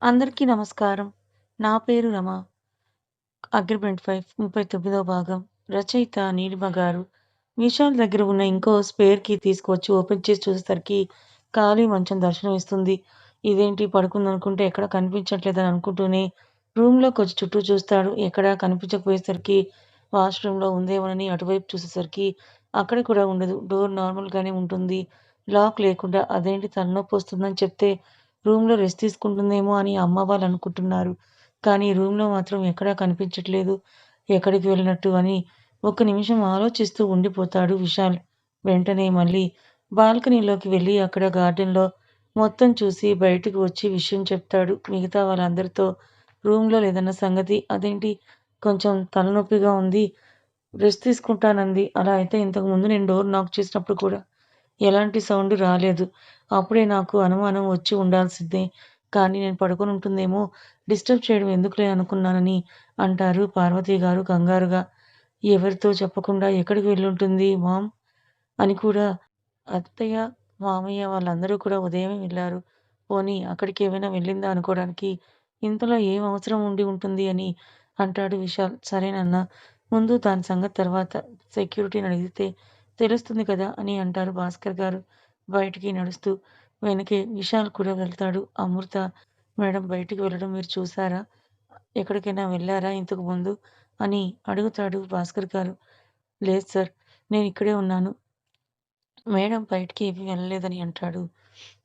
అందరికీ నమస్కారం. నా పేరు రమ. అగ్రిమెంట్ 5 39వ భాగం. రచయిత నీలిమ గారు. విశాల్ దగ్గర ఉన్న ఇంకో స్పేర్ కీ తీసుకువచ్చి ఓపెన్ చేసి చూసేసరికి ఖాళీ మంచం దర్శనమిస్తుంది. ఇదేంటి పడుకుందనుకుంటే ఎక్కడా కనిపించట్లేదని అనుకుంటూనే రూమ్‌లోకొచ్చి చుట్టూ చూస్తాడు. ఎక్కడా కనిపించకపోయేసరికి వాష్‌రూమ్‌లో ఉందేమోనని అటువైపు చూసేసరికి అక్కడ కూడా ఉండదు. డోర్ నార్మల్‌గానే ఉంటుంది. లాక్ లేకుండా. అదేంటి తలనొప్పొస్తుందని చెప్తే రూమ్‌లో రెస్ట్ తీసుకుంటుందేమో అని అమ్మ వాళ్ళు అనుకుంటున్నారు. కానీ రూమ్‌లో మాత్రం ఎక్కడా కనిపించట్లేదు. ఎక్కడికి వెళ్ళినట్టు అని ఒక్క నిమిషం ఆలోచిస్తూ ఉండిపోతాడు విశాల్. వెంటనే మళ్ళీ బాల్కనీలోకి వెళ్ళి అక్కడ గార్డెన్‌లో మొత్తం చూసి బయటకు వచ్చి విషయం చెప్తాడు. మిగతా వాళ్ళందరితో రూమ్‌లో లేదన్న సంగతి. అదేంటి కొంచెం తలనొప్పిగా ఉంది. రెస్ట్ తీసుకుంటానంది. అలా అయితే ఇంతకుముందు నేను డోర్ నాక్ చేసినప్పుడు కూడా ఎలాంటి సౌండ్ రాలేదు. అప్పుడే నాకు అనుమానం వచ్చి ఉండాల్సిందే. కానీ నేను పడుకొనుంటుందేమో, డిస్టర్బ్ చేయడం ఎందుకులే అనుకున్నానని అంటారు పార్వతి గారు కంగారుగా. ఎవరితో చెప్పకుండా ఎక్కడికి వెళ్ళుంటుంది మామ్? అని కూడా అత్తయ్య, మామయ్య వాళ్ళందరూ కూడా ఉదయమే వెళ్లారు. పోనీ అక్కడికేమైనా వెళ్ళిందా అనుకోడానికి ఇంతలో ఏం అవసరం ఉండి ఉంటుంది అని అంటాడు విశాల్. సరేనన్నా, ముందు దాని సంగతి తర్వాత. సెక్యూరిటీని అడిగితే తెలుస్తుంది కదా అని అంటారు భాస్కర్ గారు బయటికి నడుస్తూ. వెనకే విశాల్ కూడా వెళ్తాడు. అమృత మేడం బయటికి వెళ్ళడం మీరు చూసారా? ఎక్కడికైనా వెళ్లారా ఇంతకు ముందు? అని అడుగుతాడు భాస్కర్ గారు. లేదు సార్. నేనిక్కడే ఉన్నాను. మేడం బయటికి ఏమీ వెళ్ళలేదని అంటాడు.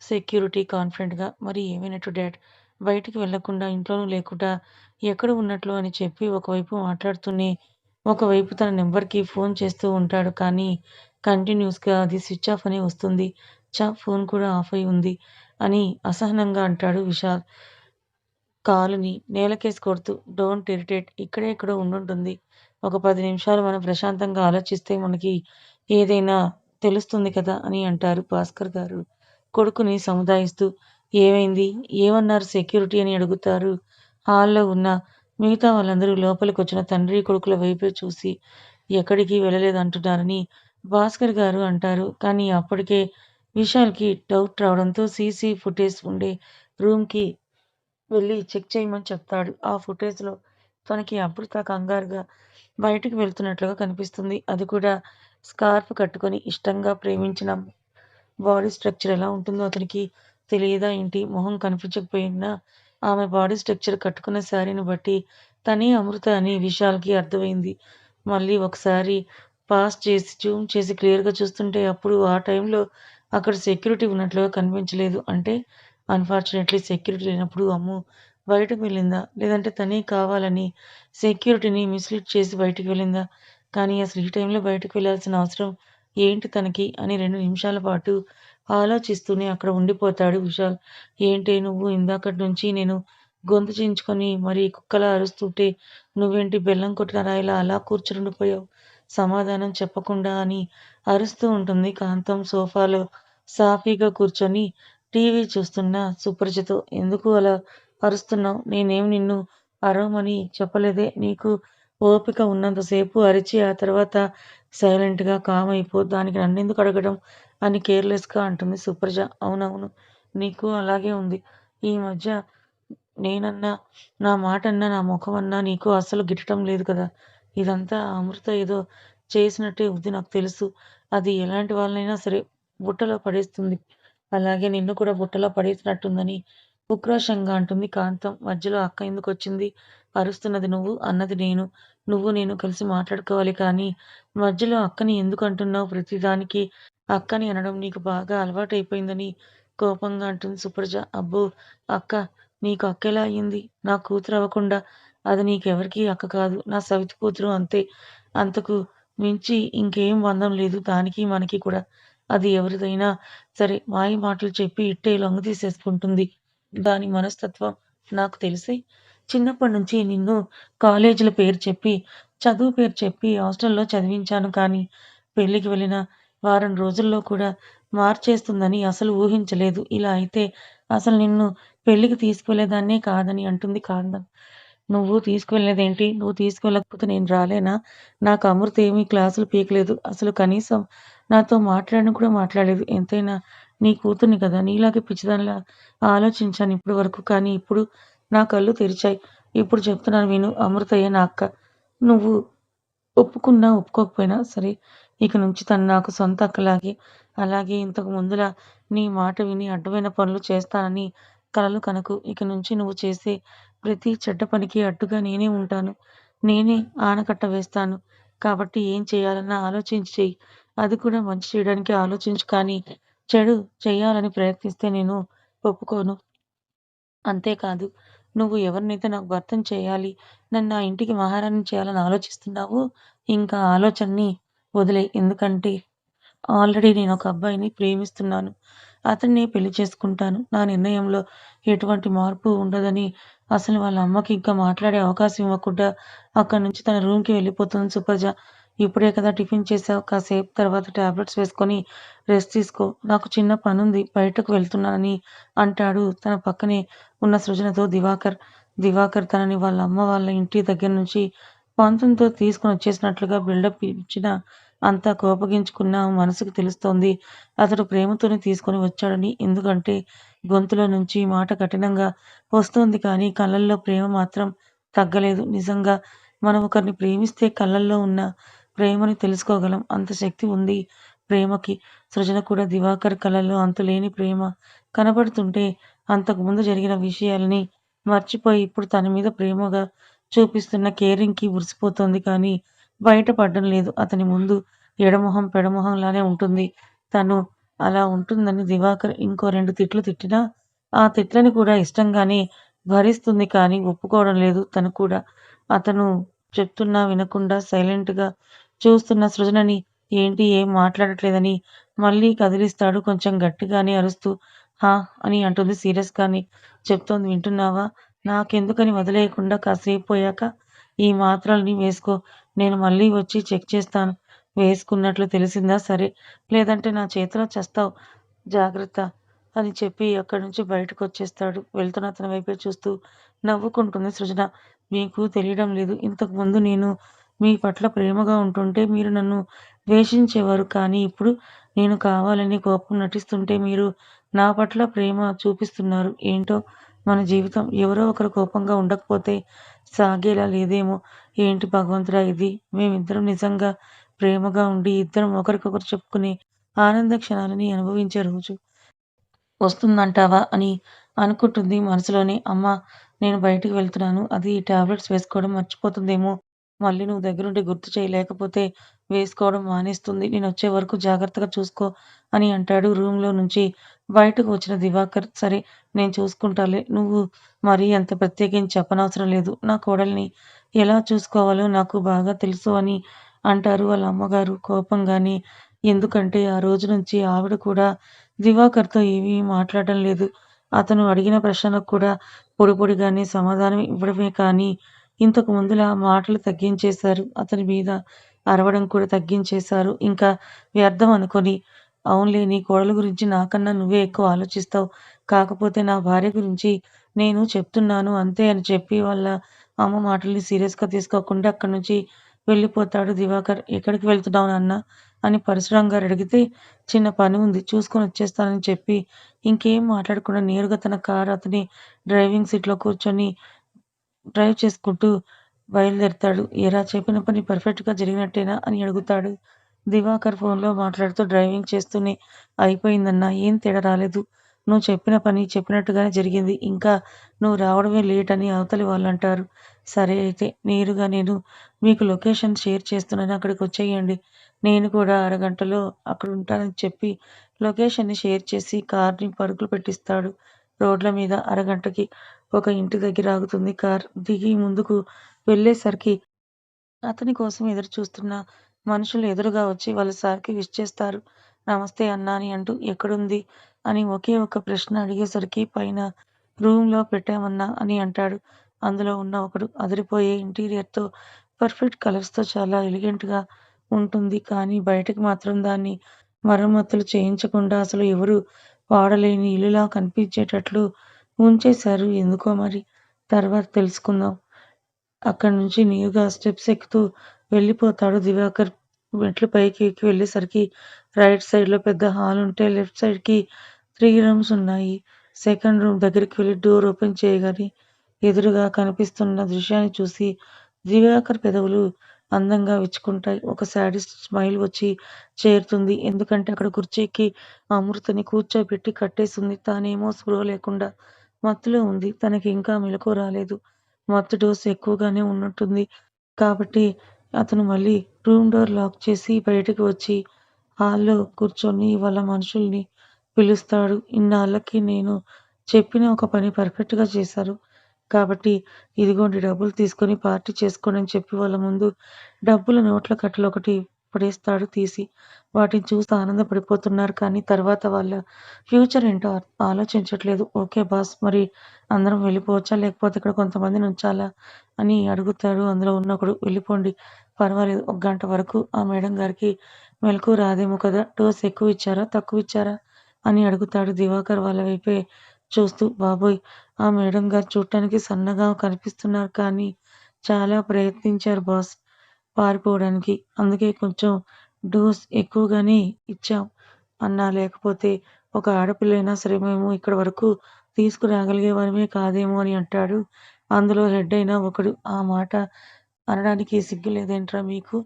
సెక్యూరిటీ కాన్ఫిడెంట్‌గా. మరి ఏమైనట్టు డాడ్? బయటికి వెళ్ళకుండా, ఇంట్లోనూ లేకుండా ఎక్కడ ఉన్నట్లు అని చెప్పి ఒకవైపు మాట్లాడుతూనే, ఒకవైపు తన నంబర్‌కి ఫోన్ చేస్తూ ఉంటాడు. కానీ కంటిన్యూస్‌గా అది స్విచ్ ఆఫ్ అని వస్తుంది. ఫోన్ కూడా ఆఫ్ అయి ఉంది అని అసహనంగా అంటాడు విశాల్. కాలుని నేలకేసి కొడుతూ, డోంట్ ఇరిటేట్. ఇక్కడే ఎక్కడో ఉండుంటుంది. ఒక 10 నిమిషాలు మనం ప్రశాంతంగా ఆలోచిస్తే మనకి ఏదైనా తెలుస్తుంది కదా అని అంటారు భాస్కర్ గారు కొడుకుని సముదాయిస్తూ. ఏమైంది? ఏమన్నారు సెక్యూరిటీ అని అడుగుతారు. హాల్‌లో ఉన్న మిగతా వాళ్ళందరూ లోపలికొచ్చిన తండ్రి కొడుకుల వైపే చూసి ఎక్కడికి వెళ్ళలేదంటున్నారని భాస్కర్ గారు అంటారు. కానీ అప్పటికే విశాల్‌కి డౌట్ రావడంతో సీసీ ఫుటేజ్ ఉండే రూమ్‌కి వెళ్లి చెక్ చేయమని చెప్తాడు. ఆ ఫుటేజ్‌లో తనకి అమృత కంగారుగా బయటికి వెళ్తున్నట్లుగా కనిపిస్తుంది. అది కూడా స్కార్ఫ్ కట్టుకొని. ఇష్టంగా ప్రేమించిన బాడీ స్ట్రక్చర్ ఎలా ఉంటుందో అతనికి తెలియదా ఏంటి? మొహం కనిపించకపోయినా ఆమె బాడీ స్ట్రక్చర్, కట్టుకున్న శారీని బట్టి తనే అమృత అని విశాల్‌కి అర్థమైంది. మళ్ళీ ఒకసారి పాజ్ చేసి, జూమ్ చేసి క్లియర్‌గా చూస్తుంటే అప్పుడు ఆ టైంలో అక్కడ సెక్యూరిటీ ఉన్నట్లుగా కనిపించలేదు. అంటే అన్‌ఫార్చునేట్‌లీ సెక్యూరిటీ లేనప్పుడు అమ్మో! బయటకు వెళ్ళిందా? లేదంటే తనే కావాలని సెక్యూరిటీని మిస్‌లీడ్ చేసి బయటికి వెళ్ళిందా? కానీ అసలు ఈ టైంలో బయటకు వెళ్ళాల్సిన అవసరం ఏంటి తనకి అని 2 నిమిషాల పాటు ఆలోచిస్తూనే అక్కడ ఉండిపోతాడు విశాల్. ఏంటే నువ్వు ఇందాకటి నుంచి నేను గొంతు చించుకొని మరీ కుక్కలా అరుస్తుంటే నువ్వేంటి బెల్లం కొట్టిన రాయిలా అలా కూర్చునుండిపోయావు? సమాధానం చెప్పకుండా అని అరుస్తూ ఉంటుంది కాంతం సోఫాలో సాఫీగా కూర్చొని టీవీ చూస్తున్న సుప్రజతో. ఎందుకు అలా అరుస్తున్నావు? నేనేం నిన్ను అరవమని చెప్పలేదే. నీకు ఓపిక ఉన్నంత సేపు అరిచి ఆ తర్వాత సైలెంట్‌గా కామ్ అయిపో. దానికి నన్నెందుకు అడగడం అని కేర్‌లెస్‌గా అంటుంది సుప్రజ. అవునవును. నీకు అలాగే ఉంది. ఈ మధ్య నేనన్నా, నా మాటన్నా, నా మొఖమన్నా నీకు అస్సలు గిట్టడం లేదు కదా! ఇదంతా అమృత ఏదో చేసినట్టే ఉంది నాకు తెలుసు. అది ఎలాంటి వాళ్ళనైనా సరే బుట్టలో పడేస్తుంది. అలాగే నిన్ను కూడా బుట్టలో పడేసినట్టుందని ఉక్రోషంగా అంటుంది కాంతం. మధ్యలో అక్క ఎందుకొచ్చింది? అరుస్తున్నది నువ్వు, అన్నది నేను. నువ్వు నేను కలిసి మాట్లాడుకోవాలి కానీ, మధ్యలో అక్కని ఎందుకు అంటున్నావు? ప్రతిదానికి అక్కని అనడం నీకు బాగా అలవాటైపోయిందని కోపంగా అంటుంది సుప్రజ. అబ్బో! అక్క నీకు అక్కెలా అయింది? నా కూతురవ్వకుండా. అది నీకెవరికీ అక్క కాదు. నా సవితి కూతురు అంతే. అంతకు మించి ఇంకేం బంధం లేదు దానికి మనకి కూడా. అది ఎవరిదైనా సరే మాయ మాటలు చెప్పి ఇట్టే లొంగదీసేసుకుంటుంది. దాని మనస్తత్వం నాకు తెలిసి చిన్నప్పటి నుంచి నిన్ను కాలేజీల పేరు చెప్పి, చదువు పేరు చెప్పి హాస్టల్‌లో చదివించాను కానీ, పెళ్ళికి వెళ్ళిన వారం రోజుల్లో కూడా మార్చేస్తుందని అసలు ఊహించలేదు. ఇలా అయితే అసలు నిన్ను పెళ్ళికి తీసుకువెళ్ళేదాన్నే కాదని అంటుంది కాంతం. నువ్వు తీసుకువెళ్ళేదేంటి? నువ్వు తీసుకువెళ్ళకపోతే నేను రాలేనా? నాకు అమృత ఏమీ క్లాసులు పీకలేదు. అసలు కనీసం నాతో మాట్లాడను కూడా మాట్లాడలేదు. ఎంతైనా నీ కూతుర్ని కదా! నీలాగే పిచ్చిదానిలా ఆలోచించాను ఇప్పటి వరకు. కానీ ఇప్పుడు నా కళ్ళు తెరిచాయి. ఇప్పుడు చెప్తున్నాను విను. అమృతయ్య నా అక్క. నువ్వు ఒప్పుకున్నా, ఒప్పుకోకపోయినా సరే, ఇక నుంచి తను నాకు సొంత అక్కలాగే, అలాగే ఇంతకు ముందులా నీ మాట విని అడ్డమైన పనులు చేస్తానని కలలు కనకు. ఇక నుంచి నువ్వు చేసే ప్రతి చెడ్డ పనికి అడ్డుగా నేనే ఉంటాను. నేనే ఆనకట్ట వేస్తాను. కాబట్టి ఏం చేయాలన్నా ఆలోచించి చెయ్యి. అది కూడా మంచి చేయడానికి ఆలోచించు కానీ, చెడు చెయ్యాలని ప్రయత్నిస్తే నేను ఒప్పుకోను. అంతేకాదు, నువ్వు ఎవరినైతే నాకు భర్తను చేయాలి, నన్ను ఆ ఇంటికి మహారాణిని చేయాలని ఆలోచిస్తున్నావో, ఇంకా ఆ ఆలోచనని వదిలేయి. ఎందుకంటే, ఆల్రెడీ నేనొక అబ్బాయిని ప్రేమిస్తున్నాను. అతన్నే పెళ్లి చేసుకుంటాను. నా నిర్ణయంలో ఎటువంటి మార్పు ఉండదని అసలు వాళ్ళ అమ్మకి ఇంకా మాట్లాడే అవకాశం ఇవ్వకుండా అక్కడి నుంచి తన రూమ్‌కి వెళ్ళిపోతుంది సుప్రజ. ఇప్పుడే కదా టిఫిన్ చేశావు. కాసేపు తర్వాత టాబ్లెట్స్ వేసుకొని రెస్ట్ తీసుకో. నాకు చిన్న పనుంది. బయటకు వెళ్తున్నానని అంటాడు తన పక్కనే ఉన్న సృజనతో దివాకర్. దివాకర్ తనని వాళ్ళ అమ్మ వాళ్ళ ఇంటి దగ్గర నుంచి పంతంతో తీసుకొనొచ్చేసినట్లుగా బిల్డప్ ఇచ్చినా అంతా కోపగించుకున్నా మనసుకు తెలుస్తోంది. అతడు ప్రేమతోనే తీసుకొని వచ్చాడని. ఎందుకంటే గొంతులో నుంచి మాట కఠినంగా వస్తోంది కానీ కళ్ళల్లో ప్రేమ మాత్రం తగ్గలేదు. నిజంగా మనం ఒకరిని ప్రేమిస్తే కళ్ళల్లో ఉన్న ప్రేమని తెలుసుకోగలం. అంత శక్తి ఉంది ప్రేమకి. సృజన కూడా దివాకర్ కళ్ళల్లో అంతులేని ప్రేమ కనబడుతుంటే అంతకుముందు జరిగిన విషయాల్ని మర్చిపోయి ఇప్పుడు తన మీద ప్రేమగా చూపిస్తున్న కేరింగ్‌కి మురిసిపోతోంది కానీ బయటపడడం లేదు. అతని ముందు ఎడమొహం పెడమొహంలానే ఉంటుంది. తను అలా ఉంటుందని దివాకర్ ఇంకో 2 తిట్లు తిట్టినా, ఆ తిట్లని కూడా ఇష్టంగానే భరిస్తుంది కానీ ఒప్పుకోవడం లేదు తను కూడా. అతను చెప్తున్నా వినకుండా సైలెంట్‌గా చూస్తున్న సృజనని ఏంటి ఏం మాట్లాడట్లేదని మళ్ళీ కదిలిస్తాడు కొంచెం గట్టిగానే అరుస్తూ. హా! అని అంటుంది సీరియస్‌గానే. చెప్తోంది వింటున్నావా? నాకెందుకని వదిలేయకుండా కాసేపు పోయాక ఈ మాత్రల్ని వేసుకో. నేను మళ్ళీ వచ్చి చెక్ చేస్తాను. వేసుకున్నట్లు తెలిసిందా సరే. లేదంటే నా చేతిలో చస్తావు. జాగ్రత్త అని చెప్పి అక్కడి నుంచి బయటకొచ్చేస్తాడు. వెళ్తున్న అతని వైపే చూస్తూ నవ్వుకుంటుంది సృజన. మీకు తెలియడం లేదు. ఇంతకుముందు నేను మీ పట్ల ప్రేమగా ఉంటుంటే మీరు నన్ను ద్వేషించేవారు. కానీ ఇప్పుడు నేను కావాలని కోపం నటిస్తుంటే మీరు నా పట్ల ప్రేమ చూపిస్తున్నారు. ఏంటో మన జీవితం ఎవరో ఒకరు కోపంగా ఉండకపోతే సాగేలా లేదేమో. ఏంటి భగవంతుడా ఇది! మేమిద్దరం నిజంగా ప్రేమగా ఉండి ఇద్దరం ఒకరికొకరు చెప్పుకునే ఆనంద క్షణాలని అనుభవించే రోజు వస్తుందంటావా? అని అనుకుంటుంది మనసులోనే. అమ్మా! నేను బయటికి వెళ్తున్నాను. అది ఈ టాబ్లెట్స్ వేసుకోవడం మర్చిపోతుందేమో. మళ్ళీ నువ్వు దగ్గరుండి గుర్తు చెయ్యి. లేకపోతే వేసుకోవడం మానేస్తుంది. నేనొచ్చే వరకు జాగ్రత్తగా చూసుకో అని అంటాడు రూమ్‌లో నుంచి బయటకు వచ్చిన దివాకర్. సరే నేను చూసుకుంటాలే. నువ్వు మరీ అంత ప్రత్యేకించి చెప్పనవసరం లేదు. నా కోడల్ని ఎలా చూసుకోవాలో నాకు బాగా తెలుసు అని అంటారు వాళ్ళ అమ్మగారు కోపంగానే. ఎందుకంటే ఆ రోజు నుంచి ఆవిడ కూడా దివాకర్‌తో ఏమీ మాట్లాడడం లేదు. అతను అడిగిన ప్రశ్నలకు కూడా పొడి పొడిగానే సమాధానం ఇవ్వడమే కానీ, ఇంతకు ముందులా మాటలు తగ్గించేశారు. అతని మీద అరవడం కూడా తగ్గించేశారు. ఇంకా వ్యర్థం అనుకోని, అవునులే నీ కోడలు గురించి నాకన్నా నువ్వే ఎక్కువ ఆలోచిస్తావు. కాకపోతే నా భార్య గురించి నేను చెప్తున్నాను అంతే అని చెప్పి వాళ్ళ అమ్మ మాటల్ని సీరియస్‌గా తీసుకోకుండా అక్కడి నుంచి వెళ్ళిపోతాడు దివాకర్. ఎక్కడికి వెళ్తున్నావు నాన్న? అని పరశురాం గారు అడిగితే చిన్న పని ఉంది చూసుకొనొచ్చేస్తానని చెప్పి, ఇంకేం మాట్లాడకుండా నేరుగా తన కారు అతని డ్రైవింగ్ సీట్‌లో కూర్చొని డ్రైవ్ చేసుకుంటూ బయలుదేరతాడు. ఏరా చెప్పిన పని పర్ఫెక్ట్‌గా జరిగినట్టేనా? అని అడుగుతాడు. దివాకర్ ఫోన్‌లో మాట్లాడుతూ డ్రైవింగ్ చేస్తూనే అయిపోయిందన్నా. ఏం తేడా రాలేదు. నువ్వు చెప్పిన పని చెప్పినట్టుగానే జరిగింది. ఇంకా నువ్వు రావడమే లేట్ అని అవతలి వాళ్ళంటారు. సరే అయితే నేరుగా నేను మీకు లొకేషన్ షేర్ చేస్తున్నాను. అక్కడికొచ్చేయండి. నేను కూడా అరగంటలో అక్కడుంటానని చెప్పి లొకేషన్‌ని షేర్ చేసి కార్‌ని పరుగులు పెట్టిస్తాడు. రోడ్ల మీద అరగంటకి ఒక ఇంటి దగ్గర ఆగుతుంది కార్. దిగి ముందుకు వెళ్ళేసరికి అతని కోసం ఎదురుచూస్తున్న మనుషులు ఎదురుగా వచ్చి వాళ్ళ సార్‌కి విష్ చేస్తారు. నమస్తే అన్నా అని అంటూ ఎక్కడుంది? అని ఒకే ఒక్క ప్రశ్న అడిగేసరికి పైన రూమ్‌లో పెట్టామన్నా అని అంటాడు. అందులో ఉన్న ఒకడు అదిరిపోయే ఇంటీరియర్‌తో పర్ఫెక్ట్ కలర్స్‌తో చాలా ఎలిగెంట్‌గా ఉంటుంది. కానీ బయటకి మాత్రం దాన్ని మరమ్మతులు చేయించకుండా అసలు ఎవరు వాడలేని ఇల్లులా కనిపించేటట్లు ఉంచేశారు. ఎందుకో మరి. తర్వాత తెలుసుకుందాం. అక్కడి నుంచి నేరుగా స్టెప్స్ ఎక్కుతూ వెళ్ళిపోతాడు దివాకర్. మెట్లు పైకి ఎక్కి వెళ్ళేసరికి రైట్ సైడ్‌లో పెద్ద హాలుంటే లెఫ్ట్ సైడ్‌కి 3 రూమ్స్ ఉన్నాయి. సెకండ్ రూమ్ దగ్గరికి వెళ్లి డోర్ ఓపెన్ చేయగానే ఎదురుగా కనిపిస్తున్న దృశ్యాన్ని చూసి దివాకర్ పెదవులు అందంగా విచ్చుకుంటాయి. ఒక శాడిస్ట్ స్మైల్ వచ్చి చేరుతుంది. ఎందుకంటే అక్కడ కుర్చీకి అమృతని కూర్చోబెట్టి కట్టేసుంది. తానేమో స్పృహ లేకుండా మత్తులో ఉంది. తనకి ఇంకా మెలకువ రాలేదు. మత్తు డోస్ ఎక్కువగానే ఉన్నట్టుంది. కాబట్టి అతను మళ్ళీ రూమ్ డోర్ లాక్ చేసి బయటకి వచ్చి హాల్‌లో కూర్చొని వాళ్ళ మనుషుల్ని పిలుస్తాడు. ఇన్నాళ్ళకి నేను చెప్పిన ఒక పని పర్ఫెక్ట్‌గా చేశారు. కాబట్టి ఇదిగోండి డబ్బులు తీసుకొని పార్టీ చేసుకోండి అని చెప్పి వాళ్ళ ముందు డబ్బుల నోట్ల కట్టలొకటి పడేస్తాడు తీసి. వాటిని చూసి ఆనందపడిపోతున్నారు. కానీ తర్వాత వాళ్ళ ఫ్యూచర్ ఏంటో ఆలోచించట్లేదు. Okay boss! మరి అందరం వెళ్ళిపోవచ్చా? లేకపోతే ఇక్కడ కొంతమందినుంచాలా? అని అడుగుతాడు అందులో ఉన్న ఒకడు. వెళ్ళిపోండి పర్వాలేదు. ఒక గంట వరకు ఆ మేడం గారికి మెలకువ రాదేమో కదా! డోస్ ఎక్కువ ఇచ్చారా? తక్కువ ఇచ్చారా? అని అడుగుతాడు దివాకర్ వాళ్ళ వైపే చూస్తూ. బాబోయ్! ఆ మేడం గారు చూడటానికి సన్నగా కనిపిస్తున్నారు కానీ చాలా ప్రయత్నించారు బాస్ పారిపోవడానికి. అందుకే కొంచెం డోస్ ఎక్కువగానే ఇచ్చాం అన్నా. లేకపోతే ఒక ఆడపిల్లైనా సరే మేము ఇక్కడి వరకు తీసుకురాగలిగేవారమే కాదేమో అని అంటాడు. అందులో హెడ్ అయిన ఒకడు. ఆ మాట అనడానికి సిగ్గులేదేంట్రా మీకు?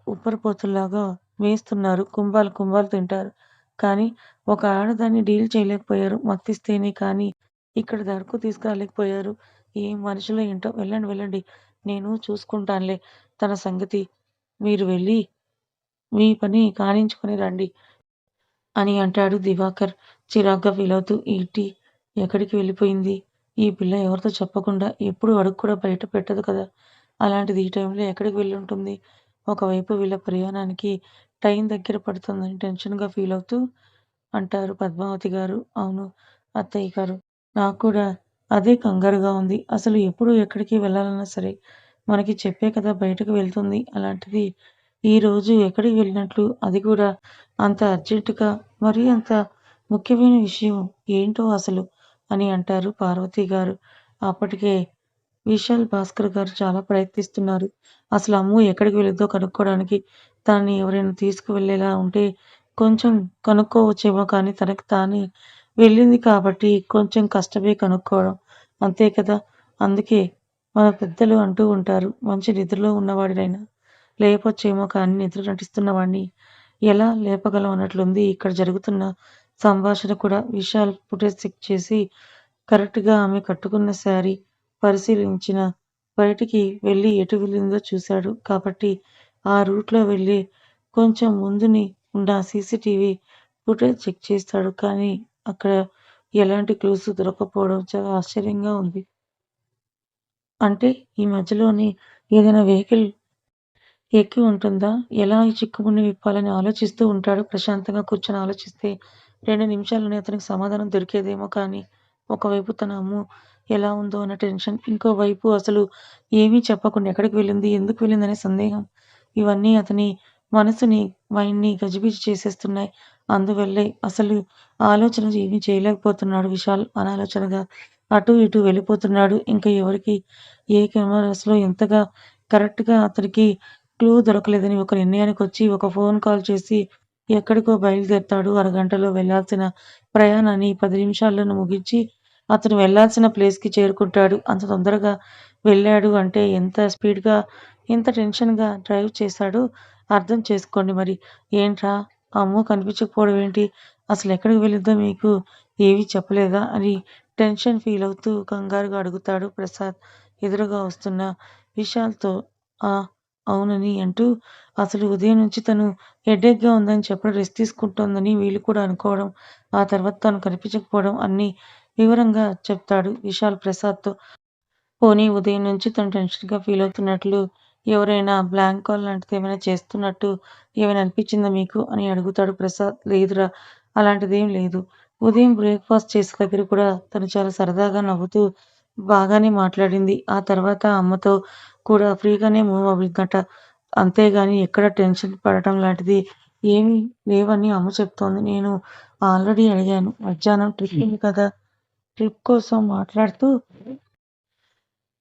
ఉప్పరిపోతుల్లాగా మేస్తున్నారు. కుంభాలు కుంభాలు తింటారు. కానీ ఒక ఆడదాన్ని డీల్ చేయలేకపోయారు. మత్తిస్తేనే కానీ ఇక్కడి వరకు తీసుకురాలేకపోయారు. ఏం మనుషులో ఏంటో. వెళ్ళండి వెళ్ళండి. నేను చూసుకుంటానులే తన సంగతి. మీరు వెళ్ళి మీ పని కానించుకొని రండి అని అంటాడు దివాకర్ చిరాగ్గా ఫీలవుతూ. ఏంటి? ఎక్కడికి వెళ్ళిపోయింది? ఈ పిల్ల ఎవరితో చెప్పకుండా ఎప్పుడు అడుగు కూడా బయట పెట్టదు కదా! అలాంటిది ఈ టైంలో ఎక్కడికి వెళ్ళుంటుంది? ఒకవైపు వీళ్ళ ప్రయాణానికి టైం దగ్గర పడుతుందని టెన్షన్‌గా ఫీలవుతూ అంటారు పద్మావతి గారు. అవును అత్తయ్య గారు. నాకు కూడా అదే కంగారుగా ఉంది. అసలు ఎప్పుడు ఎక్కడికి వెళ్ళాలన్నా సరే మనకి చెప్పే కదా బయటకు వెళ్తుంది. అలాంటిది ఈరోజు ఎక్కడికి వెళ్ళినట్లు, అది కూడా అంత అర్జెంట్‌గా, మరీ అంత ముఖ్యమైన విషయం ఏంటో అసలు అని అంటారు పార్వతి గారు. అప్పటికే విశాల్ భాస్కర్ గారు చాలా ప్రయత్నిస్తున్నారు. అసలు అమ్ము ఎక్కడికి వెళ్ళిద్దో కనుక్కోవడానికి. తనని ఎవరైనా తీసుకువెళ్ళేలా ఉంటే కొంచెం కనుక్కోవచ్చేమో కానీ తనకి తానే వెళ్ళింది కాబట్టి కొంచెం కష్టమే కనుక్కోవడం. అంతే కదా! అందుకే మన పెద్దలు అంటూ ఉంటారు. మంచి నిద్రలో ఉన్నవాడినైనా లేపొచ్చేమో కానీ నిద్ర నటిస్తున్న వాడిని ఎలా లేపగలం అన్నట్లుంది ఇక్కడ జరుగుతున్న సంభాషణ కూడా. విశాల్ ఫుటేజ్ చెక్ చేసి కరెక్ట్‌గా ఆమె కట్టుకున్న శారీ పరిశీలించిన. బయటికి వెళ్ళి ఎటు వెళ్ళిందో చూశాడు. కాబట్టి ఆ రూట్‌లో వెళ్ళి కొంచెం ముందుని ఉన్న సీసీటీవీ ఫుటేజ్ చెక్ చేస్తాడు. కానీ అక్కడ ఎలాంటి క్లూస్ దొరక్కపోవడం చాలా ఆశ్చర్యంగా ఉంది. అంటే ఈ మధ్యలోనే ఏదైనా వెహికల్ ఎక్కి ఉంటుందా? ఎలా ఈ చిక్కుముడిని విప్పాలని ఆలోచిస్తూ ఉంటాడు. ప్రశాంతంగా కూర్చొని ఆలోచిస్తే 2 నిమిషాల్లోనే అతనికి సమాధానం దొరికేదేమో కానీ, ఒకవైపు తన అమ్ము ఎలా ఉందో అన్న టెన్షన్, ఇంకోవైపు అసలు ఏమీ చెప్పకుండా ఎక్కడికి వెళ్ళింది? ఎందుకు వెళ్ళిందనే సందేహం. ఇవన్నీ అతని మనసుని, మైండ్‌ని గజిబిజి చేసేస్తున్నాయి. అందువల్లే అసలు ఆలోచన ఏమీ చేయలేకపోతున్నాడు విశాల్. అనాలోచనగా అటూ ఇటూ వెళ్ళిపోతున్నాడు. ఇంకా ఎవరికి ఏ కెమెరాస్‌లో ఎంతగా కరెక్ట్‌గా అతనికి క్లూ దొరకలేదని ఒక నిర్ణయానికొచ్చి ఒక ఫోన్ కాల్ చేసి ఎక్కడికో బయలుదేరతాడు. అరగంటలో వెళ్ళాల్సిన ప్రయాణాన్ని 10 నిమిషాల్లోనే ముగించి అతను వెళ్ళాల్సిన ప్లేస్‌కి చేరుకుంటాడు. అంత తొందరగా వెళ్ళాడు అంటే ఎంత స్పీడ్‌గా, ఎంత టెన్షన్‌గా డ్రైవ్ చేశాడో అర్థం చేసుకోండి మరి. ఏంట్రా అమ్మో కనిపించకపోవడం ఏంటి? అసలెక్కడికి వెళ్ళిద్దో మీకు ఏమీ చెప్పలేదా? అని టెన్షన్ ఫీలవుతూ కంగారుగా అడుగుతాడు ప్రసాద్ ఎదురుగా వస్తున్న విశాల్‌తో. ఆ! అవునని అంటూ అసలు ఉదయం నుంచి తను హెడేక్‌గా ఉందని చెప్పడం, రెస్ట్ తీసుకుంటోందని వీళ్ళు కూడా అనుకోవడం, ఆ తర్వాత తను కనిపించకపోవడం అన్నీ వివరంగా చెప్తాడు విశాల్ ప్రసాద్‌తో. పోనీ ఉదయం నుంచి తను టెన్షన్‌గా ఫీలవుతున్నట్లు, ఎవరైనా బ్లాంక్ కాల్ లాంటిదేమైనా చేస్తున్నట్టు ఏమైనా అనిపించిందా మీకు? అని అడుగుతాడు ప్రసాద్. లేదురా! అలాంటిదేం లేదు. ఉదయం బ్రేక్‌ఫాస్ట్ చేసే దగ్గర కూడా తను చాలా సరదాగా నవ్వుతూ బాగానే మాట్లాడింది. ఆ తర్వాత అమ్మతో కూడా ఫ్రీగానే మూవ్ అవ్విందట. అంతేగాని ఎక్కడ టెన్షన్ పడటం లాంటిది ఏమీ లేవని అమ్మ చెప్తోంది. నేను ఆల్రెడీ అడిగాను. మధ్యాహ్నం ట్రిప్ ఉంది కదా! ట్రిప్ కోసం మాట్లాడుతూ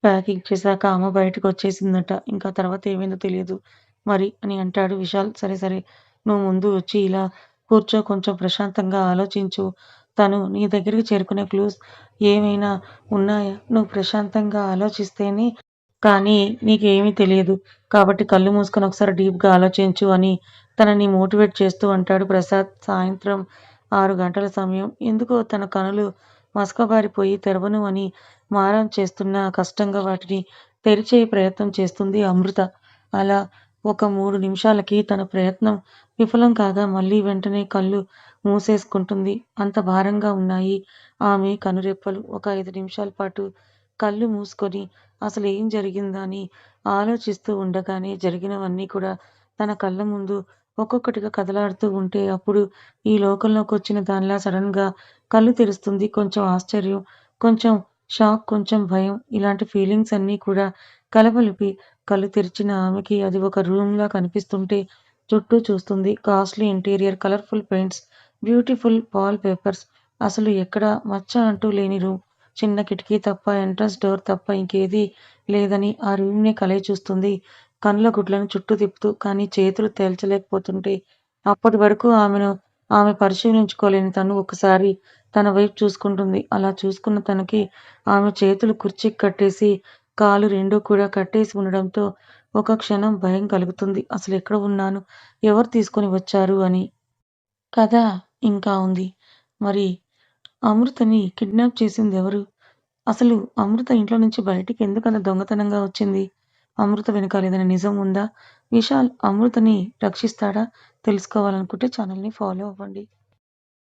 ప్యాకింగ్ చేశాక అమ్మ బయటకొచ్చేసిందట. ఇంకా తర్వాత ఏమైందో తెలీదు. మరి అని అంటాడు విశాల్. సరే సరే నువ్వు ముందు వచ్చి ఇలా కూర్చో, కొంచెం ప్రశాంతంగా ఆలోచించు. తను నీ దగ్గరికి చేరుకునే క్లూస్ ఏమైనా ఉన్నాయా? నువ్వు ప్రశాంతంగా ఆలోచిస్తేనే కానీ నీకేమీ తెలియదు. కాబట్టి కళ్ళు మూసుకొని ఒకసారి డీప్‌గా ఆలోచించు అని తనని మోటివేట్ చేస్తూ అంటాడు ప్రసాద్. సాయంత్రం 6 గంటల సమయం. ఎందుకో తన కనులు మసకబారిపోయి తెరవను అని మారం చేస్తున్నా కష్టంగా వాటిని తెరిచే ప్రయత్నం చేస్తుంది అమృత. అలా ఒక 3 నిమిషాలకి తన ప్రయత్నం విఫలం కాగా మళ్ళీ వెంటనే కళ్ళు మూసేసుకుంటుంది. అంత భారంగా ఉన్నాయి ఆమె కనురెప్పలు. ఒక 5 నిమిషాల పాటు కళ్ళు మూసుకొని అసలేం జరిగిందా అని ఆలోచిస్తూ ఉండగానే జరిగినవన్నీ కూడా తన కళ్ళ ముందు ఒక్కొక్కటిగా కదలాడుతూ ఉంటే అప్పుడు ఈ లోకంలోకొచ్చిన దానిలా సడెన్‌గా కళ్ళు తెరుస్తుంది. కొంచెం ఆశ్చర్యం, కొంచెం షాక్, కొంచెం భయం ఇలాంటి ఫీలింగ్స్ అన్నీ కూడా కలగలిపి కళ్ళు తెరిచిన ఆమెకి అది ఒక రూమ్‌లా కనిపిస్తుంటే చుట్టూ చూస్తుంది. Costly interior, colourful paints, beautiful wall papers. అసలు ఎక్కడ మచ్చ అంటూ లేని రూమ్. చిన్న కిటికీ తప్ప, ఎంట్రన్స్ డోర్ తప్ప ఇంకేదీ లేదని ఆ రూమ్‌నే కలయి చూస్తుంది కనుల గుడ్లను చుట్టూ తిప్పుతూ. కానీ చేతులు తేల్చలేకపోతుంటే అప్పటి వరకు ఆమె పరిశీలించుకోలేని తను ఒకసారి తన వైపు చూసుకుంటుంది. అలా చూసుకున్న తనకి ఆమె చేతులు కుర్చీకి కట్టేసి, కాళ్ళు రెండూ కూడా కట్టేసి ఉండడంతో ఒక క్షణం భయం కలుగుతుంది. అసలెక్కడ ఉన్నాను? ఎవరు తీసుకొని వచ్చారు అని. కథ ఇంకా ఉంది. మరి అమృతని కిడ్నాప్ చేసిందెవరు? అసలు అమృత ఇంట్లో నుంచి బయటికి ఎందుకంత దొంగతనంగా వచ్చింది? అమృత వెనకాల ఏదైనా నిజం ఉందా? విశాల్ అమృతని రక్షిస్తాడా? తెలుసుకోవాలనుకుంటే ఛానల్‌ని ఫాలో అవ్వండి.